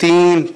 3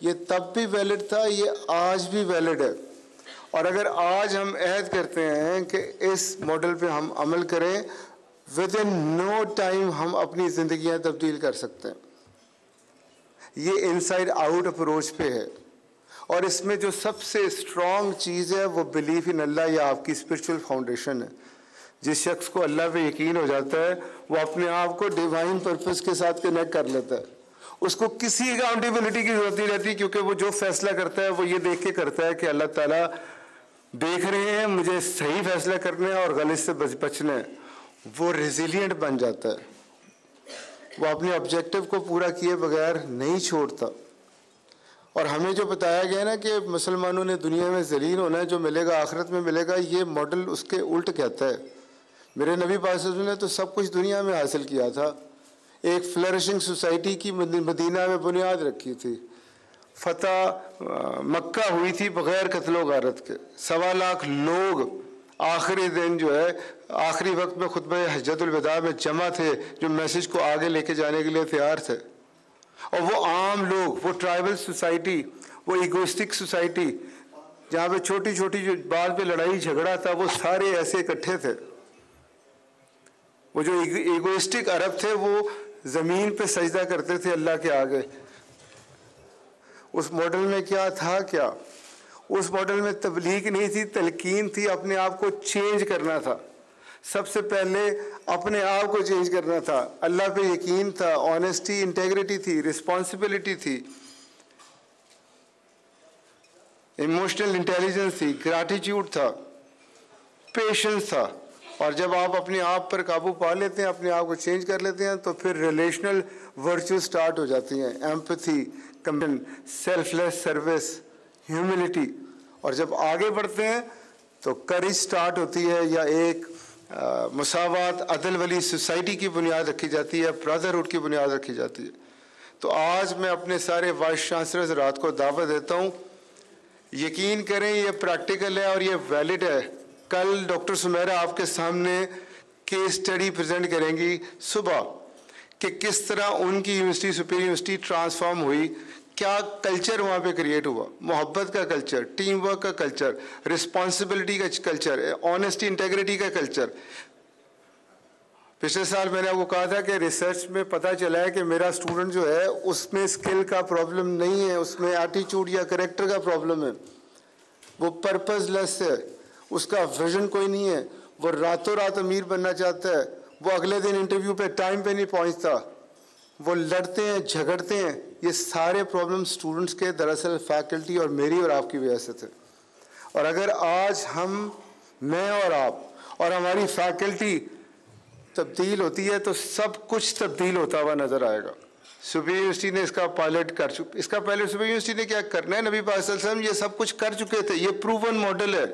یہ تب بھی ویلڈ تھا, یہ آج بھی ویلڈ ہے. اور اگر آج ہم عہد کرتے ہیں کہ اس ماڈل پہ ہم عمل کریں, ود ان نو ٹائم ہم اپنی زندگیاں تبدیل کر سکتے ہیں. یہ انسائڈ آؤٹ اپروچ پہ ہے. اور اس میں جو سب سے اسٹرانگ چیز ہے وہ بلیف ان اللہ, یا آپ کی اسپرچل فاؤنڈیشن ہے. جس شخص کو اللہ پہ یقین ہو جاتا ہے وہ اپنے آپ کو ڈیوائن پرپس کے ساتھ کنیکٹ کر لیتا ہے. اس کو کسی اکاؤنٹیبلٹی کی ضرورت نہیں رہتی, کیونکہ وہ جو فیصلہ کرتا ہے وہ یہ دیکھ کے کرتا ہے کہ اللہ تعالیٰ دیکھ رہے ہیں, مجھے صحیح فیصلہ کرنا ہے اور غلط سے بچنا ہے. وہ ریزیلینٹ بن جاتا ہے, وہ اپنے آبجیکٹو کو پورا کیے بغیر نہیں چھوڑتا. اور ہمیں جو بتایا گیا نا کہ مسلمانوں نے دنیا میں ذلیل ہونا ہے, جو ملے گا آخرت میں ملے گا, یہ ماڈل اس کے الٹ کہتا ہے. میرے نبی پاک صلی اللہ علیہ وسلم نے تو سب کچھ دنیا میں حاصل کیا تھا. ایک فلرشنگ سوسائٹی کی مدینہ میں بنیاد رکھی تھی. فتح مکہ ہوئی تھی بغیر قتل و غارت کے. 1.25 لاکھ لوگ آخری دن جو ہے, آخری وقت میں خطبہ حجۃ الوداع میں جمع تھے, جو میسج کو آگے لے کے جانے کے لیے تیار تھے. اور وہ عام لوگ, وہ ٹرائبل سوسائٹی, وہ ایگوسٹک سوسائٹی, جہاں پہ چھوٹی چھوٹی جو بات پہ لڑائی جھگڑا تھا, وہ سارے ایسے اکٹھے تھے. وہ جو ایگوسٹک عرب تھے وہ زمین پہ سجدہ کرتے تھے اللہ کے آگے. اس ماڈل میں کیا تھا؟ کیا اس ماڈل میں تبلیغ نہیں تھی, تلقین تھی. اپنے آپ کو چینج کرنا تھا. سب سے پہلے اپنے آپ کو چینج کرنا تھا. اللہ پہ یقین تھا, آنیسٹی, انٹیگریٹی تھی, رسپانسبلٹی تھی, ایموشنل انٹیلیجنس تھی, گریٹیٹیوڈ تھا, پیشنس تھا. اور جب آپ اپنے آپ پر قابو پا لیتے ہیں, اپنے آپ کو چینج کر لیتے ہیں, تو پھر ریلیشنل ورچو سٹارٹ ہو جاتی ہیں. ایمپتھی, کمپیشن, سیلف لیس سروس, ہیوملٹی. اور جب آگے بڑھتے ہیں تو کریج سٹارٹ ہوتی ہے, یا ایک مساوات, عدل والی سوسائٹی کی بنیاد رکھی جاتی ہے, برادرہڈ کی بنیاد رکھی جاتی ہے. تو آج میں اپنے سارے وائس چانسلرز رات کو دعوت دیتا ہوں, یقین کریں یہ پریکٹیکل ہے اور یہ ویلڈ ہے. کل ڈاکٹر سمیرہ آپ کے سامنے کیس اسٹڈی پریزنٹ کریں گی صبح, کہ کس طرح ان کی یونیورسٹی, سپیریئر یونیورسٹی ٹرانسفارم ہوئی, کیا کلچر وہاں پہ کریٹ ہوا, محبت کا کلچر, ٹیم ورک کا کلچر, رسپانسبلٹی کا کلچر, آنیسٹی انٹیگریٹی کا کلچر. پچھلے سال میں نے آپ کو کہا تھا کہ ریسرچ میں پتہ چلا ہے کہ میرا اسٹوڈنٹ جو ہے اس میں اسکل کا پرابلم نہیں ہے, اس میں ایٹیچیوڈ یا کریکٹر کا پرابلم ہے. وہ پرپز لیس ہے, اس کا ویژن کوئی نہیں ہے, وہ راتوں رات امیر بننا چاہتا ہے, وہ اگلے دن انٹرویو پہ ٹائم پہ نہیں پہنچتا, وہ لڑتے ہیں, جھگڑتے ہیں. یہ سارے پرابلم اسٹوڈنٹس کے دراصل فیکلٹی اور میری اور آپ کی وجہ سے تھے. اور اگر آج ہم, میں اور آپ اور ہماری فیکلٹی تبدیل ہوتی ہے تو سب کچھ تبدیل ہوتا ہوا نظر آئے گا. سپیریئر یونیورسٹی نے اس کا پائلٹ کر چکا, اس کا پہلے سپیریئر یونیورسٹی نے کیا کرنا ہے, نبی پاک صلی اللہ علیہ وسلم یہ سب کچھ کر چکے تھے. یہ پروون ماڈل ہے,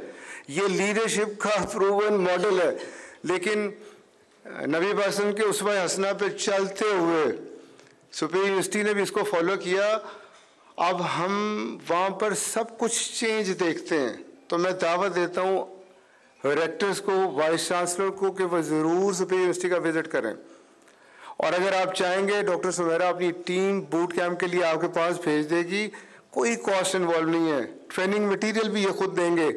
یہ لیڈرشپ کا پروون ماڈل ہے. لیکن نبی پاک صلی اللہ علیہ وسلم کے اسوہ حسنہ پہ چلتے ہوئے سپیریئر یونیورسٹی نے بھی اس کو فالو کیا. اب ہم وہاں پر سب کچھ چینج دیکھتے ہیں. تو میں دعوت دیتا ہوں ریکٹرز کو, وائس چانسلر کو, کہ وہ ضرور سپیریئر یونیورسٹی کا وزٹ کریں. اور اگر آپ چاہیں گے, ڈاکٹر سمیرہ اپنی ٹیم بوٹ کیمپ کے لیے آپ کے پاس بھیج دے گی, کوئی کاسٹ انوالو نہیں ہے, ٹریننگ مٹیریل بھی یہ خود دیں گے.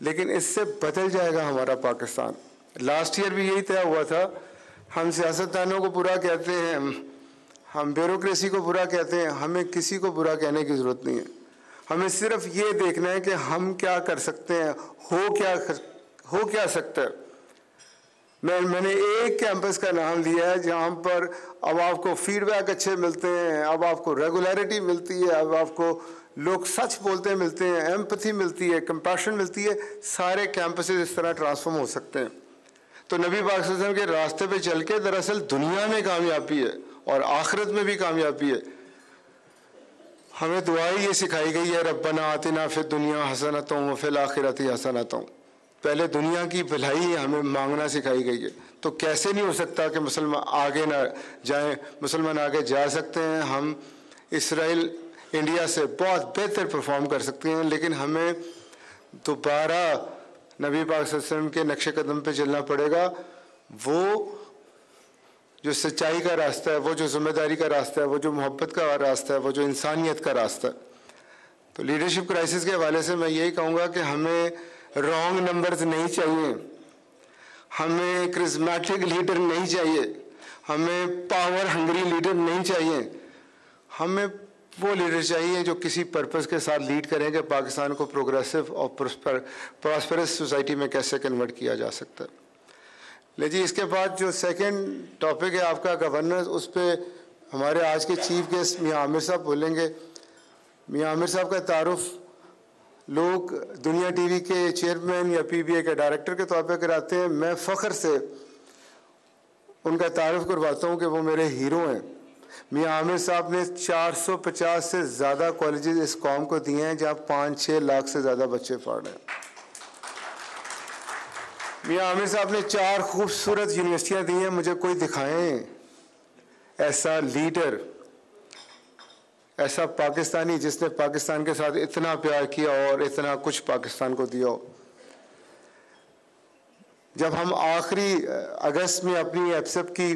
لیکن اس سے بدل جائے گا ہمارا پاکستان. لاسٹ ایئر بھی یہی طے ہوا تھا. ہم سیاستدانوں کو برا کہتے ہیں, ہم بیوروکریسی کو برا کہتے ہیں, ہمیں کسی کو برا کہنے کی ضرورت نہیں ہے. ہمیں صرف یہ دیکھنا ہے کہ ہم کیا کر سکتے ہیں, ہو کیا سکتا ہے. میں نے ایک کیمپس کا نام لیا ہے جہاں پر اب آپ کو فیڈ بیک اچھے ملتے ہیں, اب آپ کو ریگولیرٹی ملتی ہے, اب آپ کو لوگ سچ بولتے ملتے ہیں, ایمپتھی ملتی ہے, کمپیشن ملتی ہے. سارے کیمپسز اس طرح ٹرانسفارم ہو سکتے ہیں. تو نبی پاک صلی اللہ علیہ وسلم کے راستے پہ چل کے دراصل دنیا میں کامیابی ہے اور آخرت میں بھی کامیابی ہے. ہمیں دعائی یہ سکھائی گئی ہے, ربنا آتنا فی الدنیا حسنۃ وفی الآخرۃ حسنۃ. پہلے دنیا کی بھلائی ہمیں مانگنا سکھائی گئی ہے. تو کیسے نہیں ہو سکتا کہ مسلمان آگے نہ جائیں, مسلمان آگے جا سکتے ہیں. ہم اسرائیل انڈیا سے بہت بہتر پرفارم کر سکتے ہیں, لیکن ہمیں دوبارہ نبی پاک صلی اللہ علیہ وسلم کے نقش قدم پہ چلنا پڑے گا. وہ جو سچائی کا راستہ ہے, وہ جو ذمہ داری کا راستہ ہے, وہ جو محبت کا راستہ ہے, وہ جو انسانیت کا راستہ ہے. تو لیڈرشپ کرائسس کے حوالے سے میں یہی کہوں گا کہ ہمیں رانگ نمبرز نہیں چاہیے, ہمیں کرزمیٹک لیڈر نہیں چاہیے, ہمیں پاور ہنگری لیڈر نہیں چاہیے. ہمیں وہ لیڈر چاہیے جو کسی پرپز کے ساتھ لیڈ کریں کہ پاکستان کو پروگریسو اور پراسپرس سوسائٹی میں کیسے کنورٹ کیا جا سکتا ہے. لے جی, اس کے بعد جو سیکنڈ ٹاپک ہے آپ کا گورننس, اس پہ ہمارے آج کے چیف گیسٹ میاں عامر صاحب بولیں گے. میاں عامر صاحب کا تعارف لوگ دنیا ٹی وی کے چیئرمین یا پی بی اے کے ڈائریکٹر کے طور پہ کراتے ہیں. میں فخر سے ان کا تعارف کرواتا ہوں کہ وہ میرے ہیرو ہیں. میاں عامر صاحب نے 450 سے زیادہ کالجز اس قوم کو دیے ہیں جہاں 5-6 لاکھ سے زیادہ بچے پڑھ رہے ہیں. میاں عامر صاحب نے 4 خوبصورت یونیورسٹیاں دی ہیں. مجھے کوئی دکھائیں ایسا لیڈر, ایسا پاکستانی جس نے پاکستان کے ساتھ اتنا پیار کیا اور اتنا کچھ پاکستان کو دیا ہو. جب ہم آخری اگست میں اپنی ایپسپ کی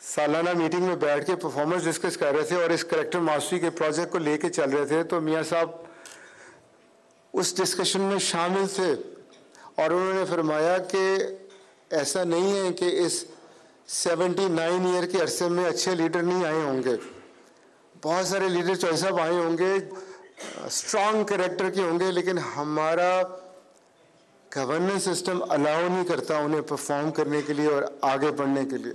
سالانہ میٹنگ میں بیٹھ کے پرفارمنس ڈسکس کر رہے تھے اور اس کریکٹر ماسٹری کے پروجیکٹ کو لے کے چل رہے تھے, تو میاں صاحب اس ڈسکشن میں شامل تھے اور انہوں نے فرمایا کہ ایسا نہیں ہے کہ اس 79 ایئر کے عرصے میں اچھے لیڈر نہیں آئے ہوں گے. بہت سارے لیڈر چوائس صاحب آئے ہوں گے, اسٹرانگ کریکٹر کے ہوں گے, لیکن ہمارا گورننس سسٹم الاؤ نہیں کرتا انہیں پرفارم کرنے کے لیے اور آگے بڑھنے کے لیے.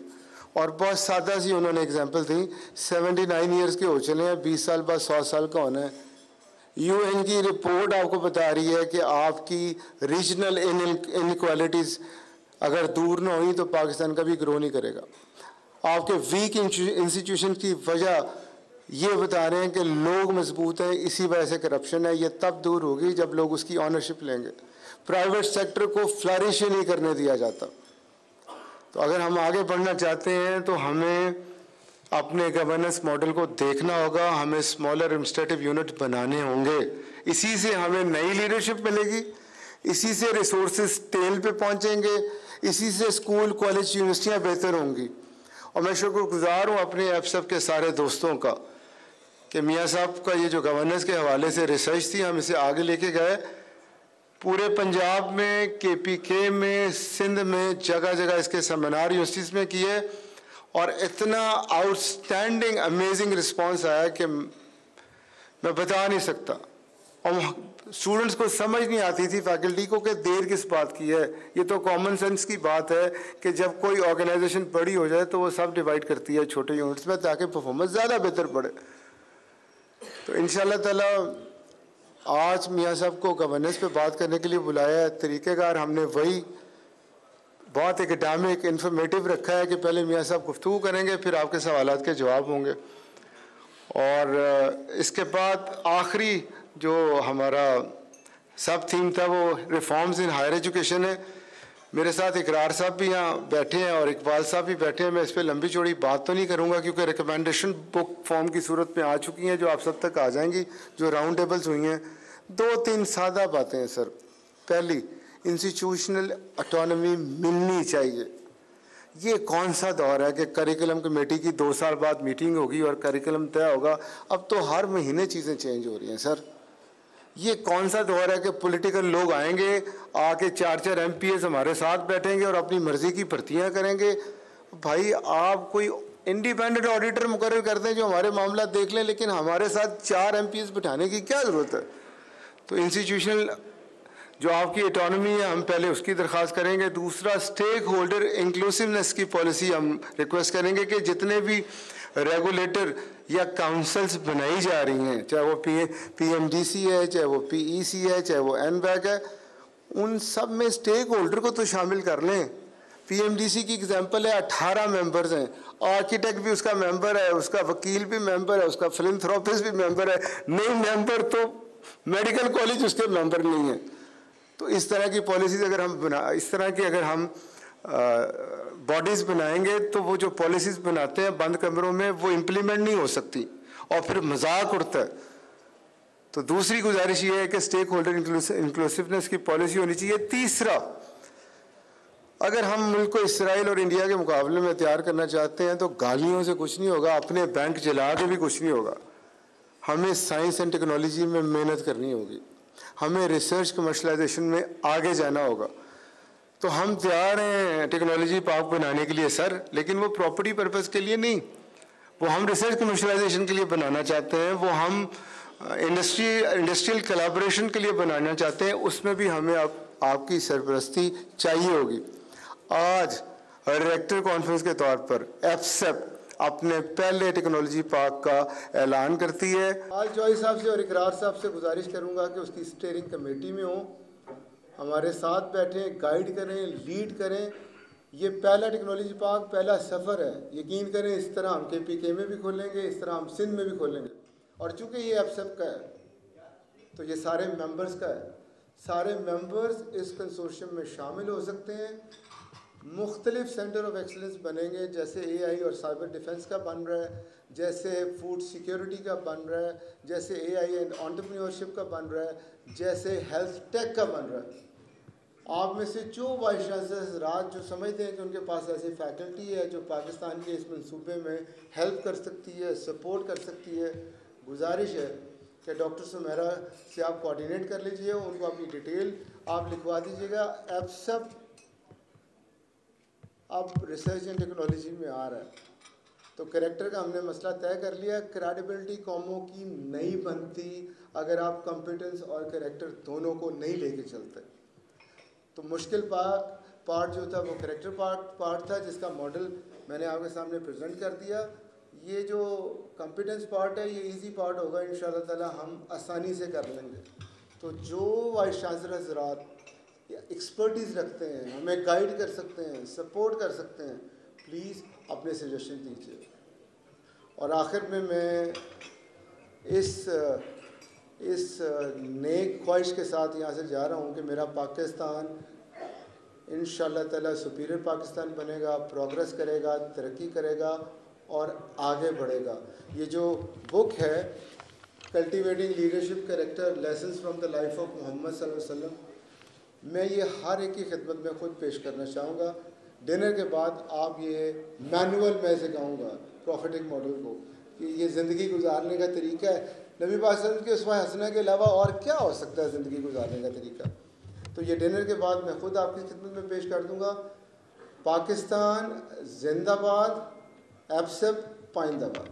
اور بہت سادہ سی انہوں نے ایگزامپل تھی, 79 ایئرس کے ہو چلے ہیں, 20 سال بعد 100 سال کا ہونا ہے. یو این کی رپورٹ آپ کو بتا رہی ہے کہ آپ کی ریجنل انکوالٹیز اگر دور نہ ہوئی تو پاکستان کبھی گرو نہیں کرے گا. آپ کے ویک انسٹیٹیوشن کی وجہ یہ بتا رہے ہیں کہ لوگ مضبوط ہیں, اسی وجہ سے کرپشن ہے. یہ تب دور ہوگی جب لوگ اس کی آنرشپ لیں گے. پرائیویٹ سیکٹر کو فلرش ہی نہیں کرنے دیا جاتا. تو اگر ہم آگے بڑھنا چاہتے ہیں تو ہمیں اپنے گورننس ماڈل کو دیکھنا ہوگا, ہمیں اسمالر ایڈمنسٹریٹو یونٹ بنانے ہوں گے. اسی سے ہمیں نئی لیڈرشپ ملے گی, اسی سے ریسورسز ٹیل پہ پہنچیں گے, اسی سے اسکول کالج یونیورسٹیاں بہتر ہوں گی. اور میں شکر گزار ہوں اپنے ایپسپ کے سارے دوستوں کا کہ میاں صاحب کا یہ جو گورننس کے حوالے سے ریسرچ تھی ہم اسے آگے لے کے گئے. پورے پنجاب میں, کے پی کے میں, سندھ میں, جگہ جگہ اس کے سیمینار یونیورسٹیز میں کیے اور اتنا آؤٹ اسٹینڈنگ امیزنگ رسپانس آیا کہ میں بتا نہیں سکتا. اور اسٹوڈنٹس کو سمجھ نہیں آتی تھی فیکلٹی کو کہ دیر کس بات کی ہے. یہ تو کامن سینس کی بات ہے کہ جب کوئی آرگنائزیشن بڑی ہو جائے تو وہ سب ڈیوائڈ کرتی ہے چھوٹے یونٹس میں تاکہ پرفارمنس زیادہ بہتر پڑے. تو انشاءاللہ تعالی آج میاں صاحب کو گورننس پہ بات کرنے کے لیے بلایا ہے. طریقہ کار ہم نے وہی بہت اکیڈیمک انفارمیٹیو رکھا ہے کہ پہلے میاں صاحب گفتگو کریں گے, پھر آپ کے سوالات کے جواب ہوں گے. اور اس کے بعد آخری جو ہمارا سب تھیم تھا وہ ریفارمز ان ہائر ایجوکیشن ہے. میرے ساتھ اقرار صاحب بھی یہاں بیٹھے ہیں اور اقبال صاحب بھی بیٹھے ہیں. میں اس پہ لمبی چوڑی بات تو نہیں کروں گا کیونکہ ریکمینڈیشن بک فارم کی صورت میں آ چکی ہیں جو آپ سب تک آ جائیں گی, جو راؤنڈ ٹیبلز ہوئی ہیں. 2-3 سادہ باتیں ہیں سر. پہلی, انسٹیٹیوشنل اٹانومی ملنی چاہیے. یہ کون سا دور ہے کہ کریکولم کمیٹی کی 2 سال بعد میٹنگ ہوگی اور کریکولم طے ہوگا. اب تو ہر مہینے چیزیں چینج ہو رہی ہیں سر. یہ کون سا دور ہے کہ پولیٹیکل لوگ آئیں گے, آ کے 4 ایم پی ایز ہمارے ساتھ بیٹھیں گے اور اپنی مرضی کی بھرتیاں کریں گے. بھائی آپ کوئی انڈیپینڈنٹ آڈیٹر مقرر کر دیں جو ہمارے معاملات دیکھ لیں, لیکن ہمارے ساتھ 4 ایم پی ایز بٹھانے کی کیا ضرورت ہے. تو انسٹیٹیوشنل جو آپ کی اٹانومی ہے ہم پہلے اس کی درخواست کریں گے. دوسرا, اسٹیک ہولڈر انکلوسیونیس کی پالیسی ہم ریکویسٹ کریں گے کہ جتنے بھی ریگولیٹر یا کاؤنسلز بنائی جا رہی ہیں, چاہے وہ پی ایم ڈی سی ہے, چاہے وہ پی ای سی ہے, چاہے وہ این بیک ہے, ان سب میں اسٹیک ہولڈر کو تو شامل کر لیں. پی ایم ڈی سی کی اگزامپل ہے, 18 ممبرز ہیں, آرکیٹیکٹ بھی اس کا ممبر ہے, اس کا وکیل بھی ممبر ہے, اس کا فلنتھروپسٹ بھی ممبر ہے. نہیں ممبر تو میڈیکل کالج اس کے ممبر نہیں ہے. تو اس طرح کی پالیسیز اگر ہم اس طرح کی اگر ہم باڈیز بنائیں گے تو وہ جو پالیسیز بناتے ہیں بند کمروں میں وہ امپلیمنٹ نہیں ہو سکتی اور پھر مذاق اڑتا ہے. تو دوسری گزارش یہ ہے کہ اسٹیک ہولڈر انکلوسیونیس کی پالیسی ہونی چاہیے. تیسرا, اگر ہم ملک کو اسرائیل اور انڈیا کے مقابلے میں تیار کرنا چاہتے ہیں تو گالیوں سے کچھ نہیں ہوگا, اپنے بینک جلا کے بھی کچھ نہیں ہوگا. ہمیں سائنس اینڈ ٹیکنالوجی میں محنت کرنی ہوگی, ہمیں ریسرچ کمرشلائزیشن میں آگے جانا ہوگا. تو ہم تیار ہیں ٹیکنالوجی پارک بنانے کے لیے سر, لیکن وہ پراپرٹی پرپز کے لیے نہیں, وہ ہم ریسرچ کمرشلائزیشن کے لیے بنانا چاہتے ہیں, وہ ہم انڈسٹریل کولابوریشن کے لیے بنانا چاہتے ہیں. اس میں بھی ہمیں آپ کی سرپرستی چاہیے ہوگی. آج ریکٹر کانفرنس کے طور پر ایپسپ اپنے پہلے ٹیکنالوجی پارک کا اعلان کرتی ہے. آل جوئی صاحب سے اور اقرار صاحب سے گزارش کروں گا کہ اس کی اسٹیئرنگ کمیٹی میں ہوں, ہمارے ساتھ بیٹھیں, گائیڈ کریں, لیڈ کریں. یہ پہلا ٹیکنالوجی پارک پہلا سفر ہے, یقین کریں. اس طرح ہم KPK میں بھی کھولیں گے, اس طرح ہم سندھ میں بھی کھولیں گے. اور چونکہ یہ ایپسپ کا ہے تو یہ سارے ممبرز کا ہے. سارے ممبرز اس کنسورشیم میں شامل ہو سکتے ہیں. مختلف سینٹر آف ایکسلنس بنیں گے, جیسے AI اور سائبر ڈیفنس کا بن رہا ہے, جیسے فوڈ سیکیورٹی کا بن رہا ہے, جیسے AI اینڈ انٹرپرینیورشپ کا بن رہا ہے, جیسے ہیلتھ ٹیک کا بن رہا ہے. آپ میں سے جو وائس چانسلر حضرات جو سمجھتے ہیں کہ ان کے پاس ایسی فیکلٹی ہے جو پاکستان کے اس منصوبے میں ہیلپ کر سکتی ہے, سپورٹ کر سکتی ہے, گزارش ہے کہ ڈاکٹر سمیرا سے آپ کوآرڈینیٹ کر لیجئے, ان کو اپنی ڈیٹیل آپ لکھوا دیجیے گا. ایپسپ اب ریسرچ اینڈ ٹیکنالوجی میں آ رہا ہے تو کریکٹر کا ہم نے مسئلہ طے کر لیا. کریڈیبلٹی قوموں کی نہیں بنتی اگر آپ کمپیٹنس اور کریکٹر دونوں کو نہیں لے کے چلتے. تو مشکل پارٹ جو تھا وہ کریکٹر پارٹ تھا, جس کا ماڈل میں نے آپ کے سامنے پریزنٹ کر دیا. یہ جو کمپیٹنس پارٹ ہے یہ ایزی پارٹ ہوگا انشاءاللہ تعالی, ہم آسانی سے کر لیں گے. تو جو وائس چانسلر حضرات ایکسپرٹیز رکھتے ہیں, ہمیں گائیڈ کر سکتے ہیں, سپورٹ کر سکتے ہیں, پلیز اپنے سجیشن دیجیے. اور آخر میں اس نیک خواہش کے ساتھ یہاں سے جا رہا ہوں کہ میرا پاکستان انشاءاللہ تعالی سپیریئر پاکستان بنے گا, پروگریس کرے گا, ترقی کرے گا اور آگے بڑھے گا. یہ جو بک ہے cultivating leadership character lessons from the life of Muhammad صلی اللہ علیہ وسلم, میں یہ ہر ایک کی خدمت میں خود پیش کرنا چاہوں گا. ڈنر کے بعد آپ یہ مینول میں سے کہوں گا پروفیٹک ماڈل کو کہ یہ زندگی گزارنے کا طریقہ ہے. نبی پاک صلی اللہ علیہ وسلم کے اسوہ حسنہ کے علاوہ اور کیا ہو سکتا ہے زندگی گزارنے کا طریقہ. تو یہ ڈنر کے بعد میں خود آپ کی خدمت میں پیش کر دوں گا. پاکستان زندہ باد, ایپسپ پائندہ باد.